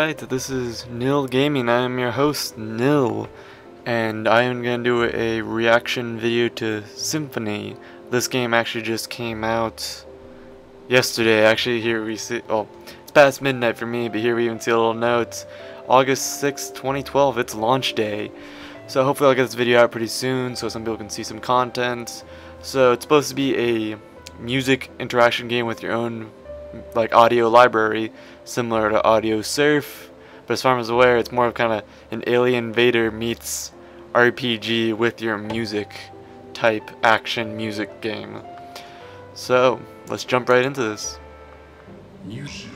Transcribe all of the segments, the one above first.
Alright, this is Nil Gaming. I am your host, Nil, and I am going to do a reaction video to Symphony. This game actually just came out yesterday. Actually, here we see, oh, it's past midnight for me, but here we even see a little note. August 6th, 2012, it's launch day. So hopefully I'll get this video out pretty soon so some people can see some content. So it's supposed to be a music interaction game with your own like audio library, similar to Audio Surf, but as far as I'm aware, it's more of kind of an Alien Invader meets RPG with your music type action music game. So let's jump right into this. Music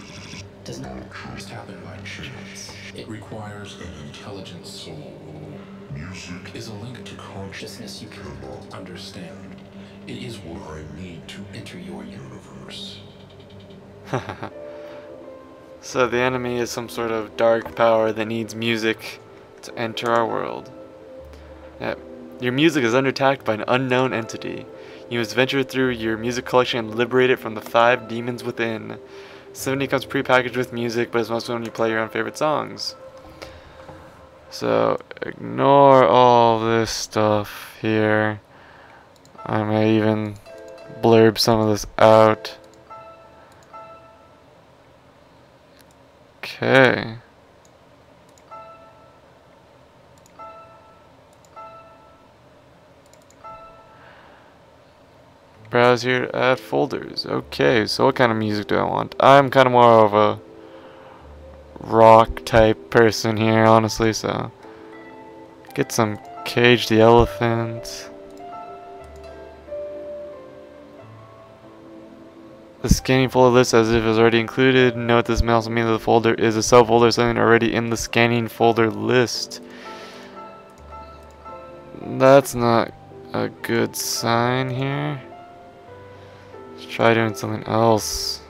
does not just happen by chance. It requires an intelligent soul. Music is a link to consciousness you cannot understand. It is what I need to enter your universe. So the enemy is some sort of dark power that needs music to enter our world. Yep. Your music is under attack by an unknown entity. You must venture through your music collection and liberate it from the 5 demons within. Symphony comes pre-packaged with music, but it's mostly when you play your own favorite songs. So ignore all this stuff here. I may even blurb some of this out. Okay. Browse here to add folders. Okay, so what kind of music do I want? I'm kind of more of a rock type person here, honestly, so get some Cage the Elephant. The scanning folder list as if it was already included. Note this may also mean that the folder is a subfolder, something already in the scanning folder list. That's not a good sign here. Let's try doing something else.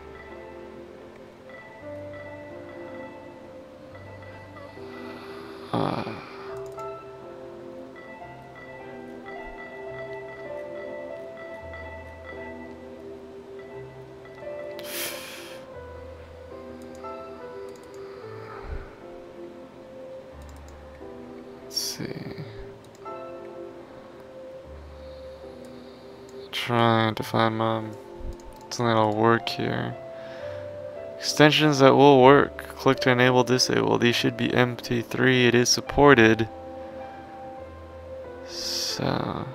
See, trying to find something that'll work here. Extensions that will work. Click to enable, disable. These should be MP3. It is supported. So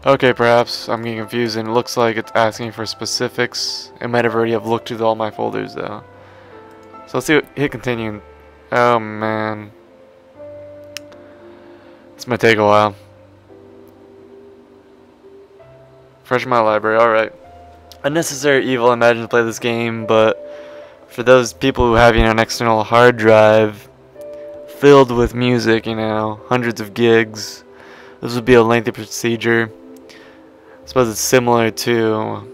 okay, perhaps I'm getting confused and it looks like it's asking for specifics. It might have already have looked through all my folders though. So let's see what, hit continue. Oh man. This might take a while. Fresh my library, alright. Unnecessary evil, I imagine, to play this game, but for those people who have, an external hard drive filled with music, hundreds of gigs, this would be a lengthy procedure. I suppose it's similar to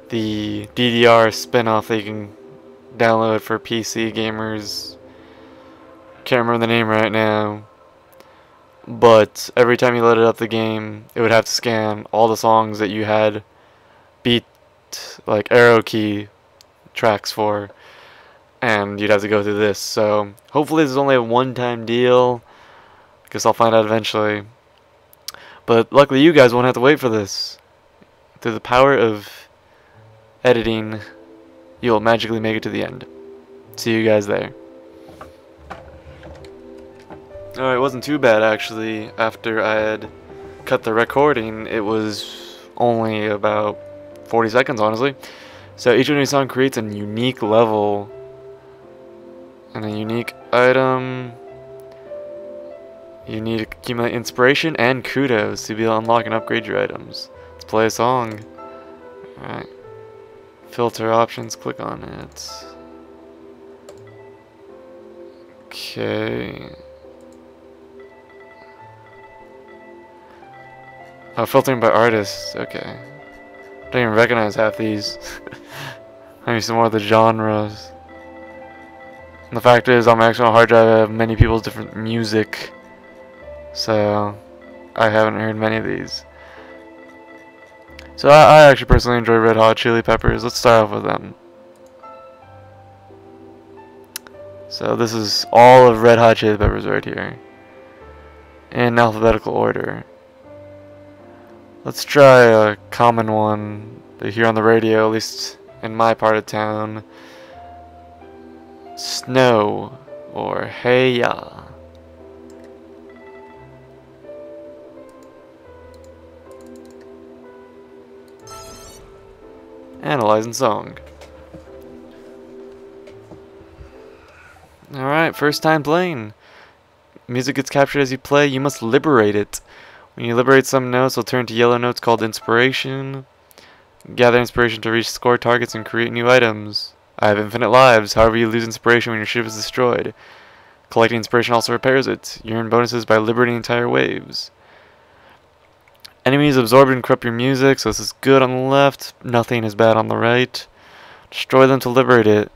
the DDR spin-off that you can download for PC gamers. Can't remember the name right now. But every time you loaded up the game, it would have to scan all the songs that you had beat, like, arrow key tracks for. And you'd have to go through this. So hopefully this is only a one-time deal. I guess I'll find out eventually. But luckily you guys won't have to wait for this. Through the power of editing, you'll magically make it to the end. See you guys there. Alright, it wasn't too bad actually. After I had cut the recording, it was only about 40 seconds honestly. So each new song creates a unique level and a unique item. You need to accumulate inspiration and kudos to be able to unlock and upgrade your items. Let's play a song. Alright. Filter options, click on it. Okay. Oh, filtering by artists. Okay. Don't even recognize half these. Maybe some more of the genres. And the fact is, on my external hard drive, I have many people's different music. So, I haven't heard many of these. So I actually personally enjoy Red Hot Chili Peppers. Let's start off with them. So this is all of Red Hot Chili Peppers right here, in alphabetical order. Let's try a common one they hear on the radio, at least in my part of town. Snow, or Hey Ya. Analyzing song. Alright, first time playing. Music gets captured as you play, you must liberate it. When you liberate some notes, it'll turn to yellow notes called inspiration. Gather inspiration to reach score targets and create new items. I have infinite lives, however you lose inspiration when your ship is destroyed. Collecting inspiration also repairs it. You earn bonuses by liberating entire waves. Enemies absorb and corrupt your music, so this is good on the left, nothing is bad on the right. Destroy them to liberate it.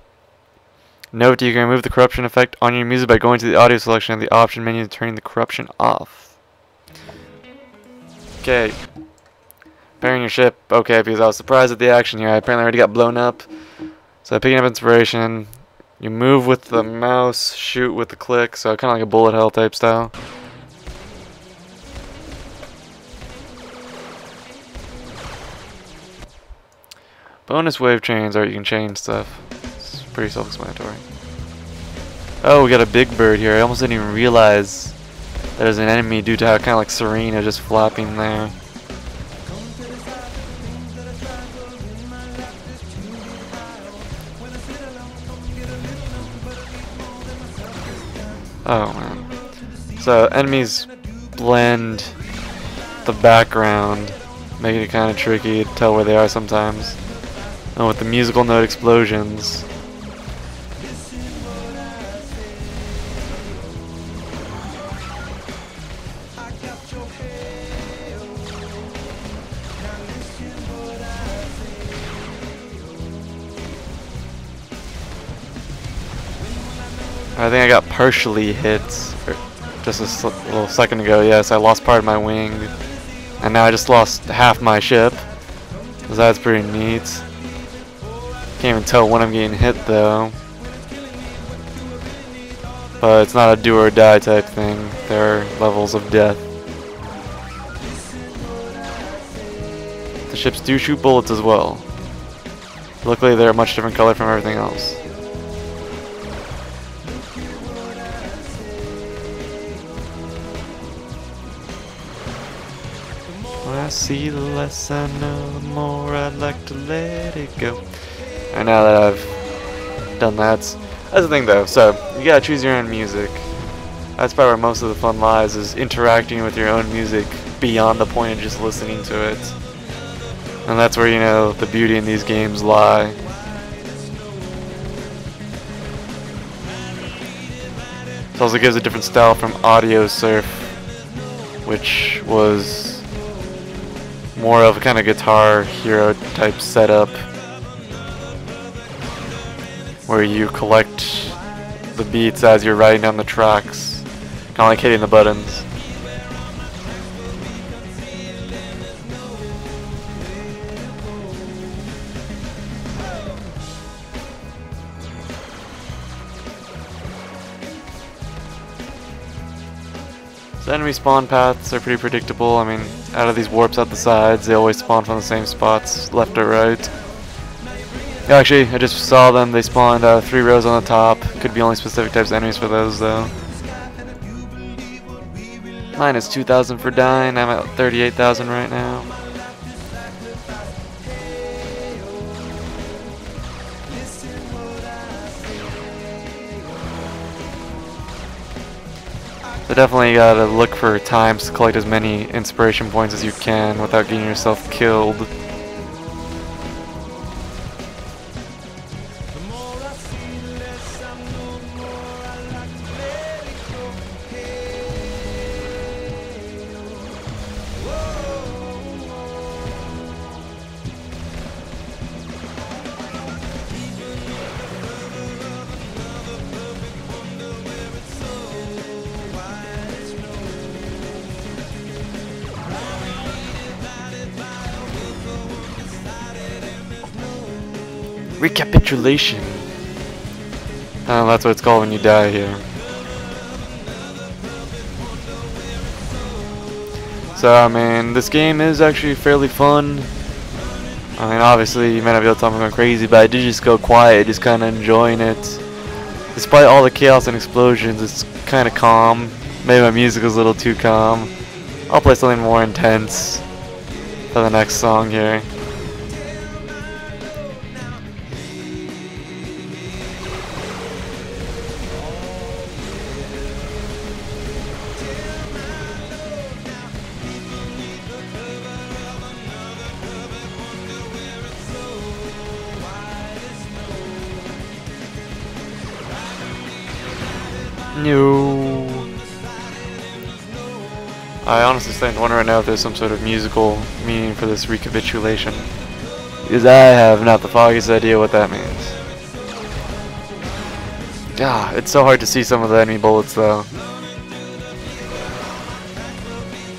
Note you can remove the corruption effect on your music by going to the audio selection of the option menu and turning the corruption off. Okay. Repairing your ship. Okay, because I was surprised at the action here. I apparently already got blown up. So picking up inspiration. You move with the mouse, shoot with the click, so kind of like a bullet hell type style. Bonus wave chains, or you can chain stuff. It's pretty self-explanatory. Oh, we got a big bird here. I almost didn't even realize there's an enemy due to how kind of like Serena just flapping there. Oh man. So enemies blend the background, making it kind of tricky to tell where they are sometimes. And with the musical note explosions. I think I got partially hit just a little second ago. Yes, I lost part of my wing. And now I just lost half my ship. So that's pretty neat. Can't even tell when I'm getting hit though. But it's not a do or die type thing. There are levels of death. The ships do shoot bullets as well. Luckily they're a much different color from everything else. When I see the less I know, the more I'd like to let it go. And now that I've done that, that's the thing though, so you gotta choose your own music. That's probably where most of the fun lies, is interacting with your own music beyond the point of just listening to it. And that's where, you know, the beauty in these games lie. It also gives a different style from Audio Surf, which was more of a kind of Guitar Hero type setup, where you collect the beats as you're writing down the tracks, kind of like hitting the buttons. So enemy spawn paths are pretty predictable. I mean, out of these warps at the sides, they always spawn from the same spots, left or right. Actually, I just saw them. They spawned 3 rows on the top. Could be only specific types of enemies for those, though. Mine is 2,000 for dying. I'm at 38,000 right now. So definitely gotta look for times to collect as many inspiration points as you can without getting yourself killed. Recapitulation. That's what it's called when you die here. So, I mean, this game is actually fairly fun. I mean, obviously, you might not be able to tell me I'm going crazy, but I did just go quiet, just kind of enjoying it. Despite all the chaos and explosions, it's kind of calm. Maybe my music is a little too calm. I'll play something more intense for the next song here. No. I honestly starting to wonder right now if there's some sort of musical meaning for this recapitulation, because I have not the foggiest idea what that means. Yeah, it's so hard to see some of the enemy bullets though,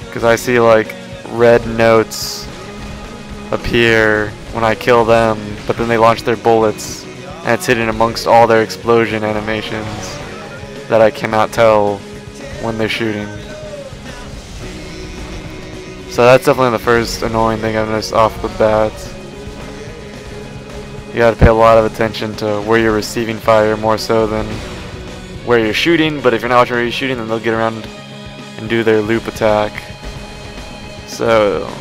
because I see like red notes appear when I kill them, but then they launch their bullets and it's hidden amongst all their explosion animations that I cannot tell when they're shooting. So that's definitely the first annoying thing I've noticed off the bat. You gotta pay a lot of attention to where you're receiving fire more so than where you're shooting, but if you're not watching where you're shooting, then they'll get around and do their loop attack. So,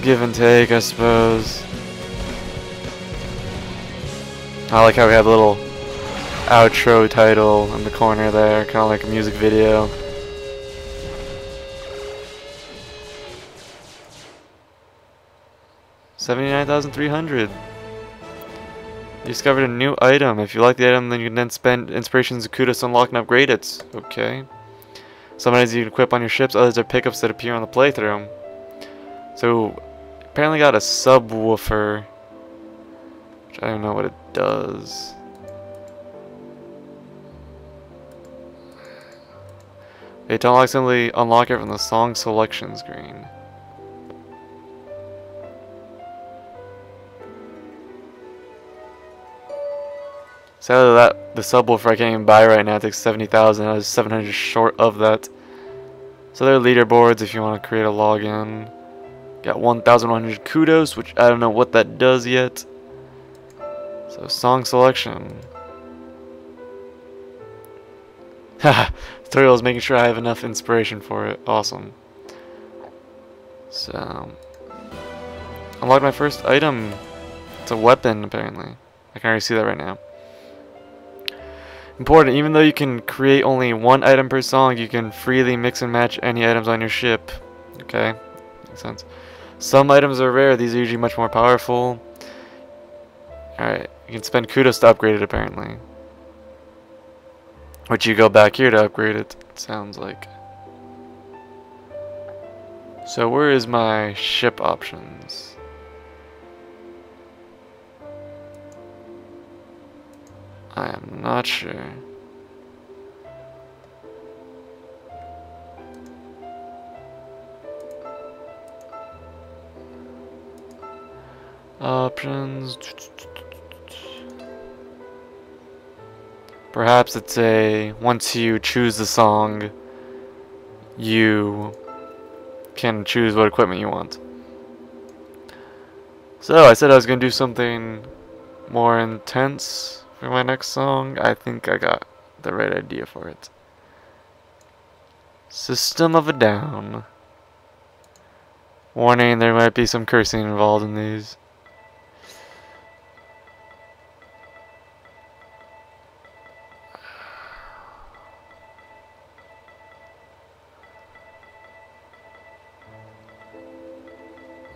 give and take, I suppose. I like how we have a little outro title in the corner there, kind of like a music video. $79,300. You discovered a new item. If you like the item, then you can then spend inspirations and kudos to unlock and upgrade it. Okay. Some items you can equip on your ships, others are pickups that appear on the playthrough. So, apparently got a subwoofer, which I don't know what it does. Okay, to unlock, simply unlock it from the song selection screen. Sadly, the subwoofer I can't even buy right now. It takes 70,000. I was 700 short of that. So there are leaderboards if you want to create a login. Got 1,100 kudos, which I don't know what that does yet. So song selection. Haha, tutorial is making sure I have enough inspiration for it. Awesome. So unlock my first item. It's a weapon apparently. I can already see that right now. Important, even though you can create only one item per song, you can freely mix and match any items on your ship. Okay, makes sense. Some items are rare, these are usually much more powerful. Alright, you can spend kudos to upgrade it apparently. Which you go back here to upgrade it, sounds like. So where is my ship options? I am not sure. Options. Perhaps it's a, once you choose the song, you can choose what equipment you want. So I said I was going to do something more intense for my next song. I think I got the right idea for it. System of a Down. Warning, there might be some cursing involved in these.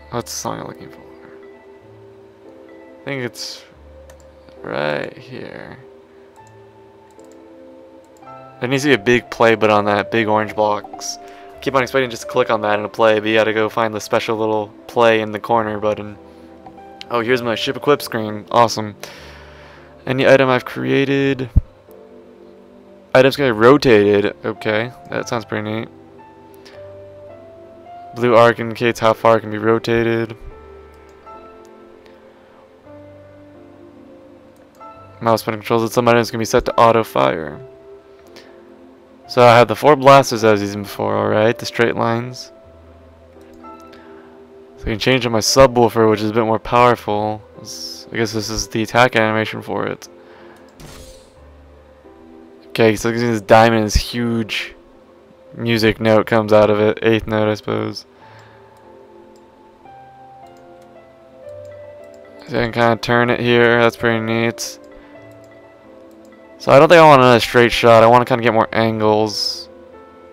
What's the song I'm looking for? I think it's right here. There needs to be a big play button on that big orange box. I keep on expecting just to click on that and it'll play, but you gotta go find the special little play in the corner button. Oh, here's my ship equip screen. Awesome. Any item I've created. Items can be rotated. Okay, that sounds pretty neat. Blue arc indicates how far it can be rotated. mouse button controls it. Some items can be set to auto fire. So I had the 4 blasters I was using before, alright, the straight lines. So I can change to my subwoofer, which is a bit more powerful. I guess this is the attack animation for it. Okay, so this diamond, this huge music note comes out of it. 8th note, I suppose. So I can kind of turn it here. That's pretty neat. So I don't think I want another straight shot. I want to kind of get more angles.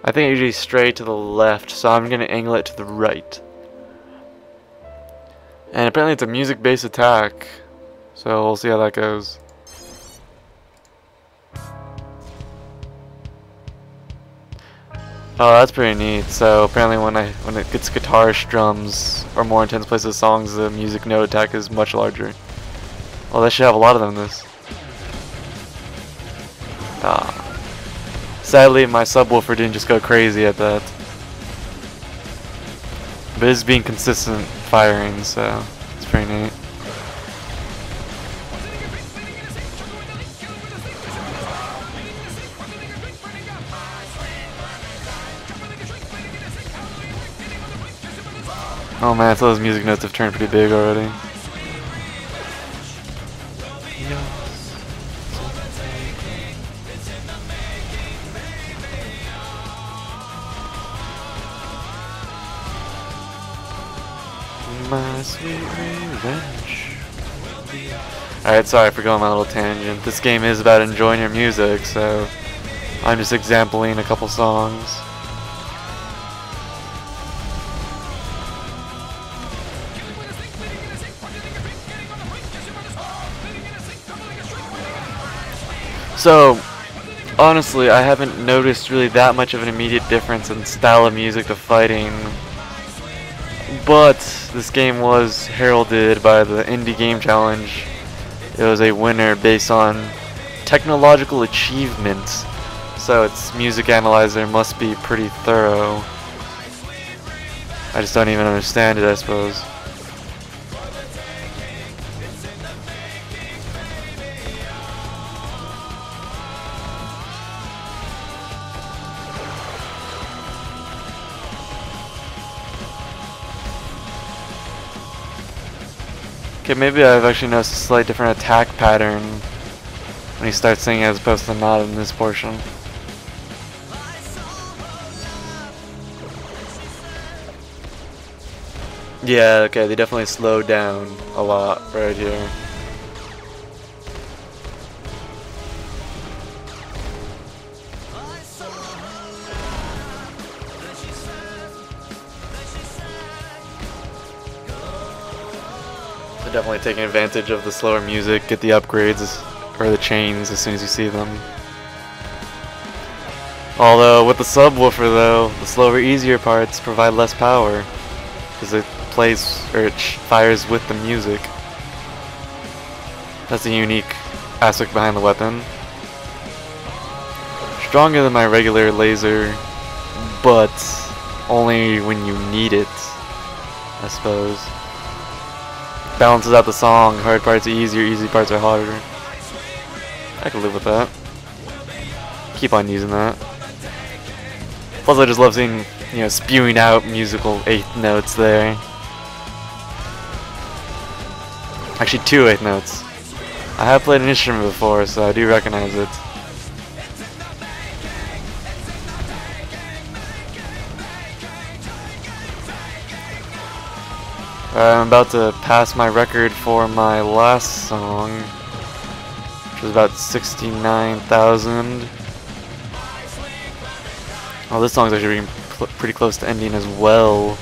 I think usually straight to the left, so I'm going to angle it to the right. And apparently it's a music-based attack. So we'll see how that goes. Oh, that's pretty neat. So apparently when it gets guitar strums or more intense places of songs, the music note attack is much larger. Well, they should have a lot of them in this. Sadly, my subwoofer didn't just go crazy at that. But it's being consistent firing, so it's pretty neat. Oh man, so those music notes have turned pretty big already. My sweet revenge. Alright, sorry for going on my little tangent. This game is about enjoying your music, so I'm just exampling a couple songs. So, honestly, I haven't noticed really that much of an immediate difference in style of music to fighting. But this game was heralded by the Indie Game Challenge. It was a winner based on technological achievement. So its music analyzer must be pretty thorough. I just don't even understand it, I suppose. Okay, maybe I've actually noticed a slight different attack pattern when he starts singing as opposed to not in this portion. Yeah, okay, they definitely slowed down a lot right here. Definitely taking advantage of the slower music, get the upgrades or the chains as soon as you see them. Although with the subwoofer though, the slower, easier parts provide less power because it plays or it fires with the music. That's a unique aspect behind the weapon. Stronger than my regular laser, but only when you need it, I suppose. Balances out the song. Hard parts are easier, easy parts are harder. I can live with that. Keep on using that. Plus I just love seeing, you know, spewing out musical 8th notes there. Actually 2 8th notes. I have played an instrument before, so I do recognize it. I'm about to pass my record for my last song, which was about 69,000. Oh, this song's actually getting pretty close to ending as well.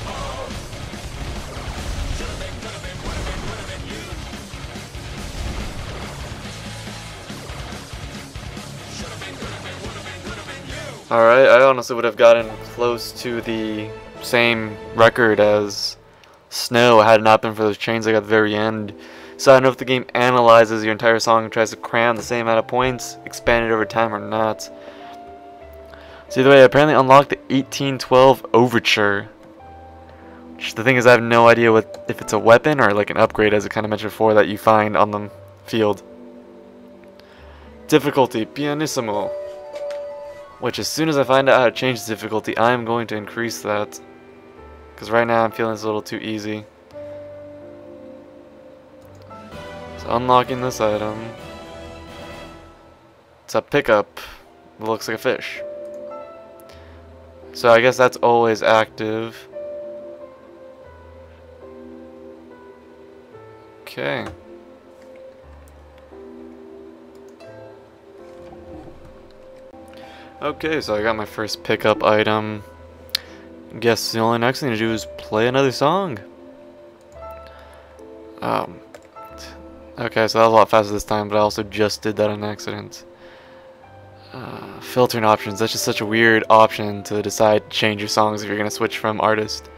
Alright, I honestly would have gotten close to the same record as Snow had it not been for those chains I got at the very end. So I don't know if the game analyzes your entire song and tries to cram the same amount of points, expand it over time or not. So either way, I apparently unlocked the 1812 Overture. Which the thing is, I have no idea if it's a weapon or like an upgrade, as I kind of mentioned before, that you find on the field. Difficulty, pianissimo. Which, as soon as I find out how to change the difficulty, I'm going to increase that. Because right now I'm feeling it's a little too easy. So unlocking this item. It's a pickup that looks like a fish. So I guess that's always active. Okay. Okay, so I got my first pickup item. Guess the only next thing to do is play another song. Okay, so that was a lot faster this time, but I also just did that on accident. Filtering options, that's just such a weird option to decide to change your songs if you're gonna switch from artist.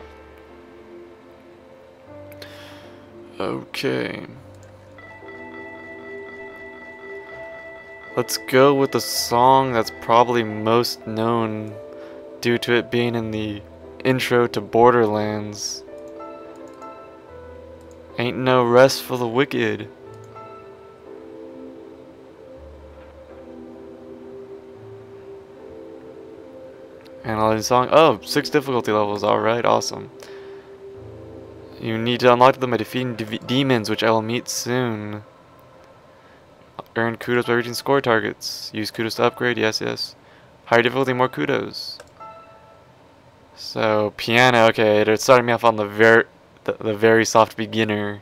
Okay. Let's go with the song that's probably most known due to it being in the intro to Borderlands. Ain't No Rest for the Wicked. Analyzing song. Oh, 6 difficulty levels. Alright, awesome. You need to unlock them by defeating demons, which I will meet soon. Earn kudos by reaching score targets. Use kudos to upgrade. Yes, yes. Higher difficulty, more kudos. So, piano. Okay, it started me off on the very soft beginner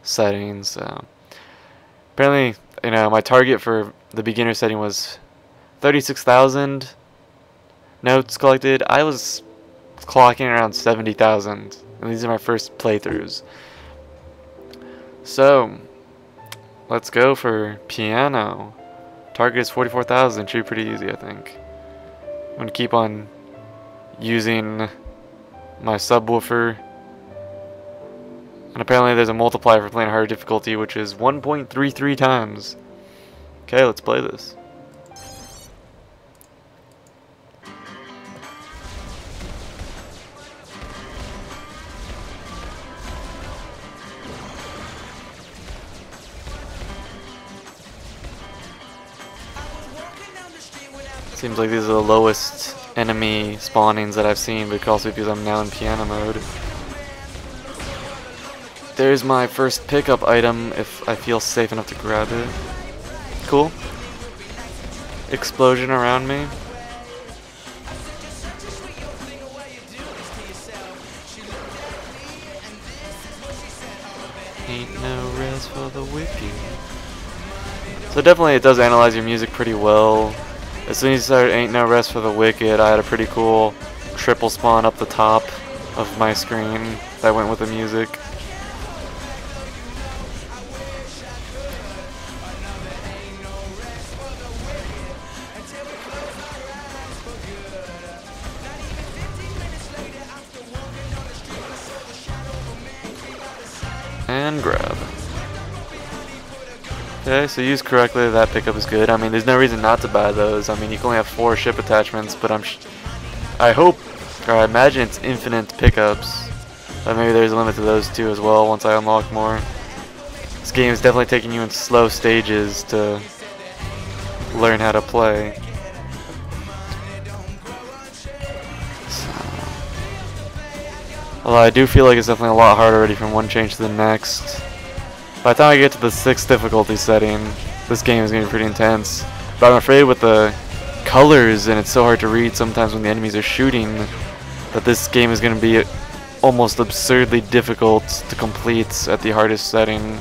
settings. Apparently, you know, my target for the beginner setting was 36,000 notes collected. I was clocking around 70,000, and these are my first playthroughs. So, let's go for piano. Target is 44,000. Should be pretty easy, I think. I'm gonna keep on using my subwoofer. And apparently there's a multiplier for playing harder difficulty, which is 1.33 times. Okay, let's play this. Seems like these are the lowest enemy spawnings that I've seen, but it could also be because I'm now in piano mode. There's my first pickup item if I feel safe enough to grab it. Cool. Explosion around me. Ain't no rest for the wicked. So definitely it does analyze your music pretty well. As soon as you started Ain't No Rest for the Wicked, I had a pretty cool triple spawn up the top of my screen that went with the music. And grab. Okay, so used correctly, that pickup is good. I mean, there's no reason not to buy those. I mean, you can only have 4 ship attachments, but I hope, or I imagine it's infinite pickups. But maybe there's a limit to those too as well once I unlock more. This game is definitely taking you in slow stages to learn how to play. Although I do feel like it's definitely a lot harder already from one change to the next. By the time I get to the 6th difficulty setting, this game is going to be pretty intense. But I'm afraid with the colors, and it's so hard to read sometimes when the enemies are shooting, that this game is going to be almost absurdly difficult to complete at the hardest setting.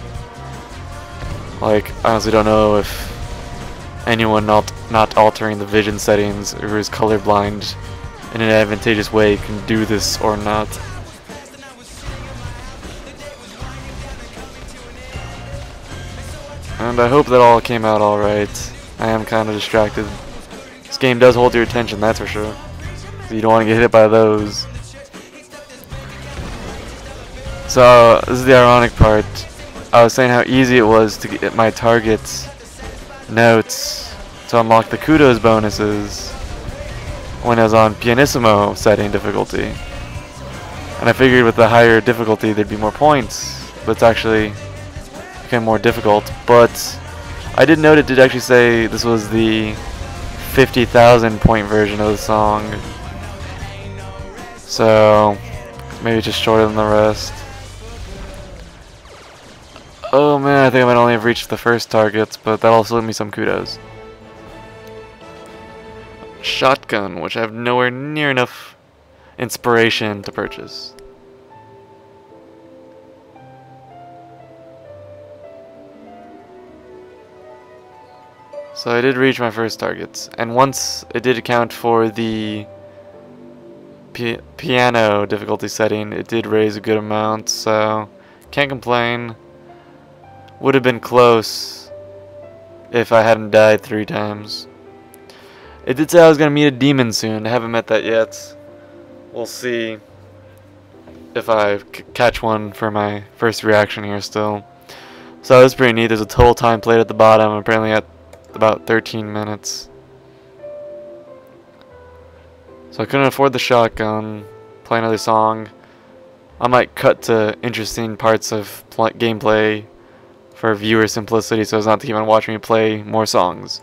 Like, I honestly don't know if anyone not altering the vision settings or is colorblind in an advantageous way can do this or not. And I hope that all came out alright. I am kind of distracted. This game does hold your attention, that's for sure. So you don't want to get hit by those. So, this is the ironic part. I was saying how easy it was to get my target notes to unlock the kudos bonuses when I was on pianissimo setting difficulty. And I figured with the higher difficulty there'd be more points, but it's actually became more difficult. But I did note it did actually say this was the 50,000 point version of the song. So maybe it's just shorter than the rest. Oh man, I think I might only have reached the first targets, but that'll also give me some kudos. Shotgun, which I have nowhere near enough inspiration to purchase. So I did reach my first targets, and once it did account for the piano difficulty setting, it did raise a good amount, so can't complain. Would have been close if I hadn't died 3 times. It did say I was going to meet a demon soon. I haven't met that yet. We'll see if I catch one for my first reaction here still. So that was pretty neat. There's a total time played at the bottom. I'm apparently at about 13 minutes. So I couldn't afford the shotgun. Play another song. I might cut to interesting parts of gameplay for viewer simplicity so as not to keep on watching me play more songs.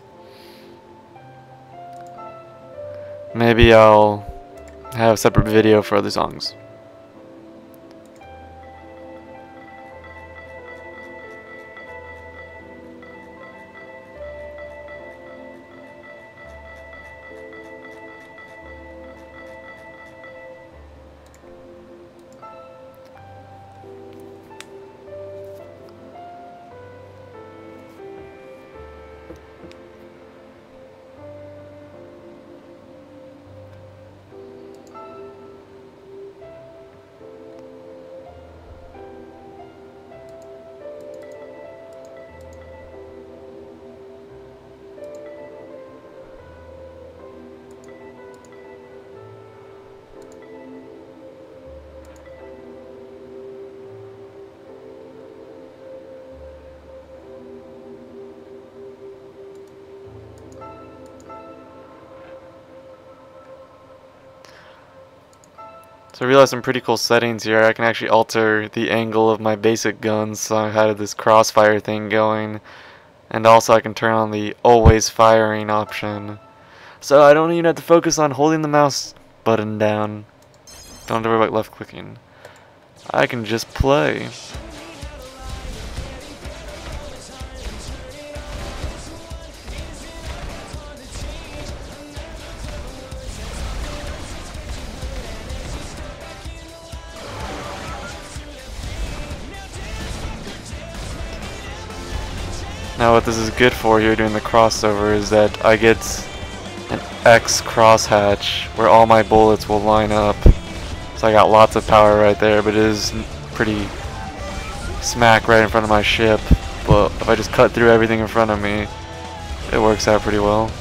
Maybe I'll have a separate video for other songs. So I realized some pretty cool settings here. I can actually alter the angle of my basic guns, so I had this crossfire thing going. And also I can turn on the always firing option. So I don't even have to focus on holding the mouse button down. Don't have to worry about left clicking. I can just play. Now what this is good for here doing the crossover is that I get an X crosshatch where all my bullets will line up. So I got lots of power right there, but it is pretty smack right in front of my ship. But if I just cut through everything in front of me, it works out pretty well.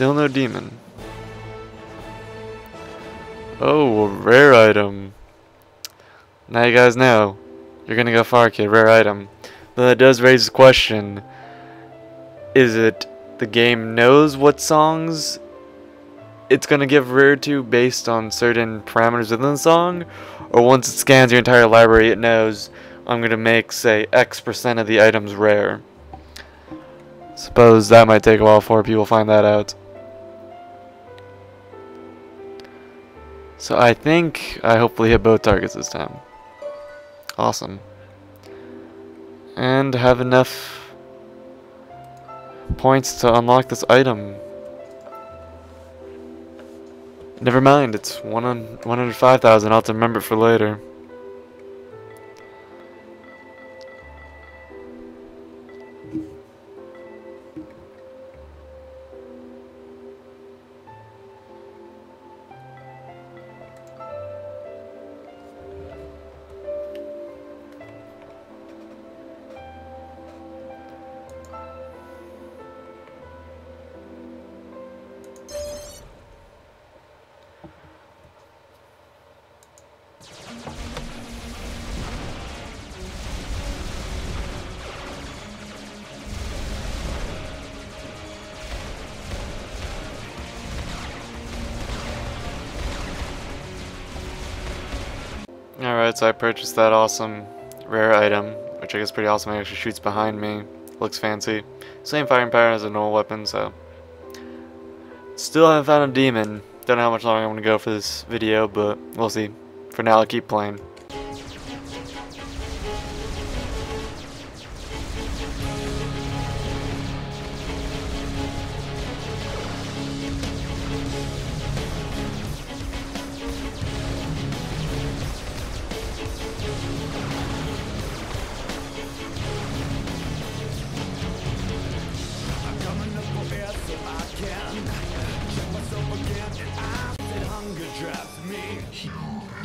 Still no demon. Oh, a rare item. Now you guys know. You're gonna go far, kid. Rare item. But that does raise the question. Is it the game knows what songs it's gonna give rare to based on certain parameters within the song? Or once it scans your entire library, it knows I'm gonna make, say, X% of the items rare. Suppose that might take a while before people find that out. So I think I hopefully hit both targets this time. Awesome. And have enough points to unlock this item. Never mind, it's 105,000. I'll have to remember it for later. Alright, so I purchased that awesome rare item, which I guess is pretty awesome. It actually shoots behind me. Looks fancy. Same firing pattern as a normal weapon, so. Still haven't found a demon. Don't know how much longer I'm going to go for this video, but we'll see. For now, I'll keep playing.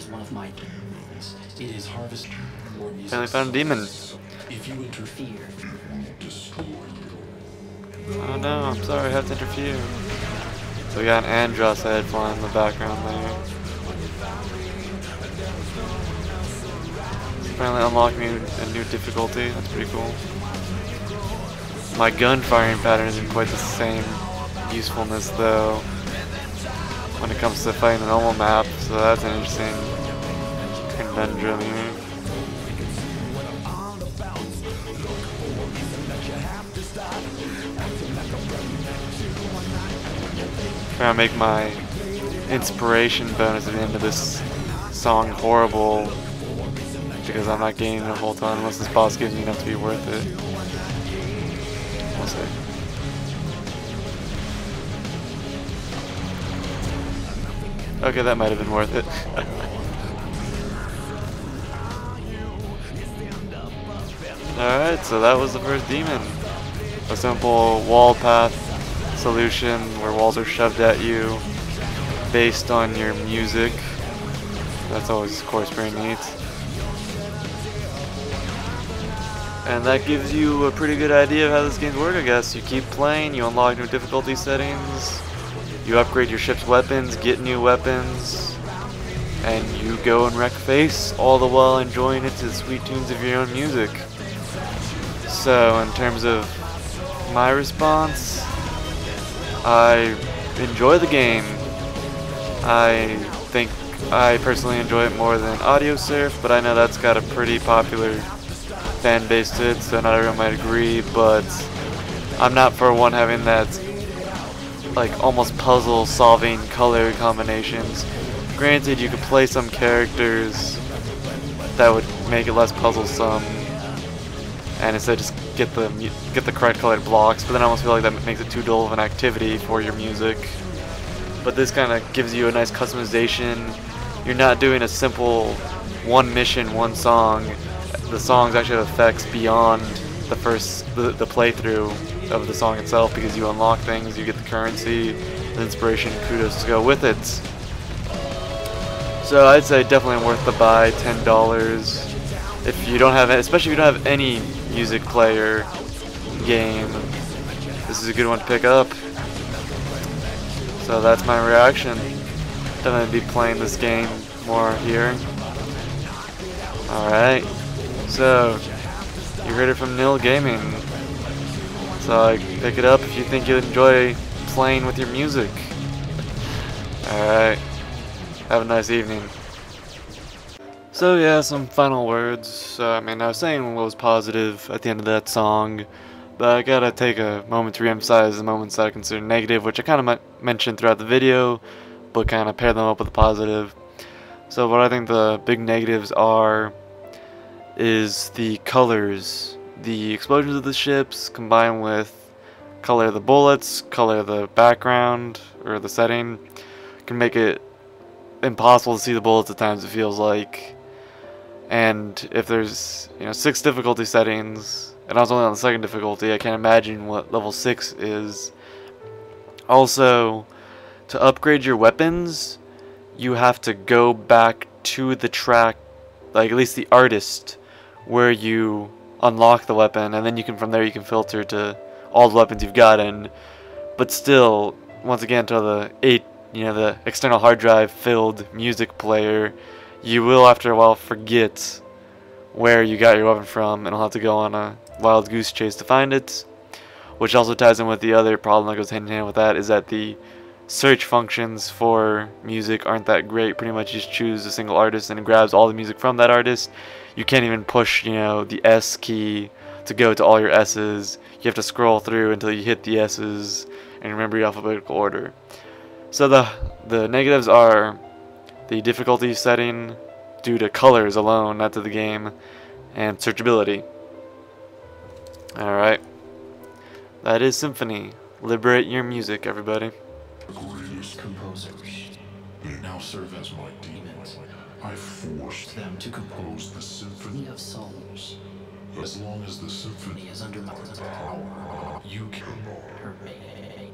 One of my demons. It is harvest or Finally found a demon. If you interfere, destroy you. Oh no, I'm sorry, I have to interfere. So we got an Andros head flying in the background there. Finally unlocking a new difficulty, that's pretty cool. My gun firing pattern isn't quite the same usefulness though when it comes to fighting the normal map, so that's an interesting conundrum here. Trying to make my inspiration bonus at the end of this song horrible because I'm not gaining a whole ton unless this boss gives me enough to be worth it. We'll see. Okay, that might have been worth it. Alright, so that was the first demon. A simple wall path solution where walls are shoved at you based on your music. That's always, of course, very neat. And that gives you a pretty good idea of how this game's work, I guess. You keep playing, you unlock new difficulty settings, you upgrade your ship's weapons, get new weapons, and you go and wreck face, all the while enjoying it to the sweet tunes of your own music. So, in terms of my response, I enjoy the game. I think I personally enjoy it more than Audio Surf, but I know that's got a pretty popular fan base to it, so not everyone might agree, but I'm not for one having that like almost puzzle solving color combinations. Granted, you could play some characters that would make it less puzzlesome and instead just get the correct colored blocks, but then I almost feel like that makes it too dull of an activity for your music. But this kind of gives you a nice customization. You're not doing a simple one mission, one song. The songs actually have effects beyond the playthrough of the song itself because you unlock things, you get the currency, the inspiration, kudos to go with it. So I'd say definitely worth the buy, $10. If you don't have, especially if you don't have any music player game, this is a good one to pick up. So that's my reaction. Definitely be playing this game more here. Alright, so you heard it from Nil Gaming. So like, pick it up if you think you'll enjoy playing with your music. Alright, have a nice evening. So yeah, some final words. I mean, I was saying what was positive at the end of that song, but I gotta take a moment to re-emphasize the moments that I consider negative, which I kind of mentioned throughout the video, but kind of pair them up with a positive. So what I think the big negatives are is the colors. The explosions of the ships combined with color of the bullets, color of the background, or the setting, can make it impossible to see the bullets at times, it feels like. And if there's 6 difficulty settings, and I was only on the 2nd difficulty, I can't imagine what level 6 is. Also, to upgrade your weapons, you have to go back to the track, like at least the artist, where you unlock the weapon, and then from there you can filter to all the weapons you've gotten. But still, once again, to the external hard drive filled music player, you will after a while forget where you got your weapon from, and you'll have to go on a wild goose chase to find it. Which also ties in with the other problem that goes hand in hand with that, is that the search functions for music aren't that great. Pretty much you just choose a single artist and it grabs all the music from that artist. You can't even push, the S key to go to all your S's. You have to scroll through until you hit the S's and remember your alphabetical order. So the negatives are the difficulty setting due to colors alone, not to the game, and searchability. Alright. That is Symphony. Liberate your music, everybody. Greatest composers. They now serve as my demons. I forced them to compose the symphony of souls. As long as the symphony is under my power, you cannot hurt me.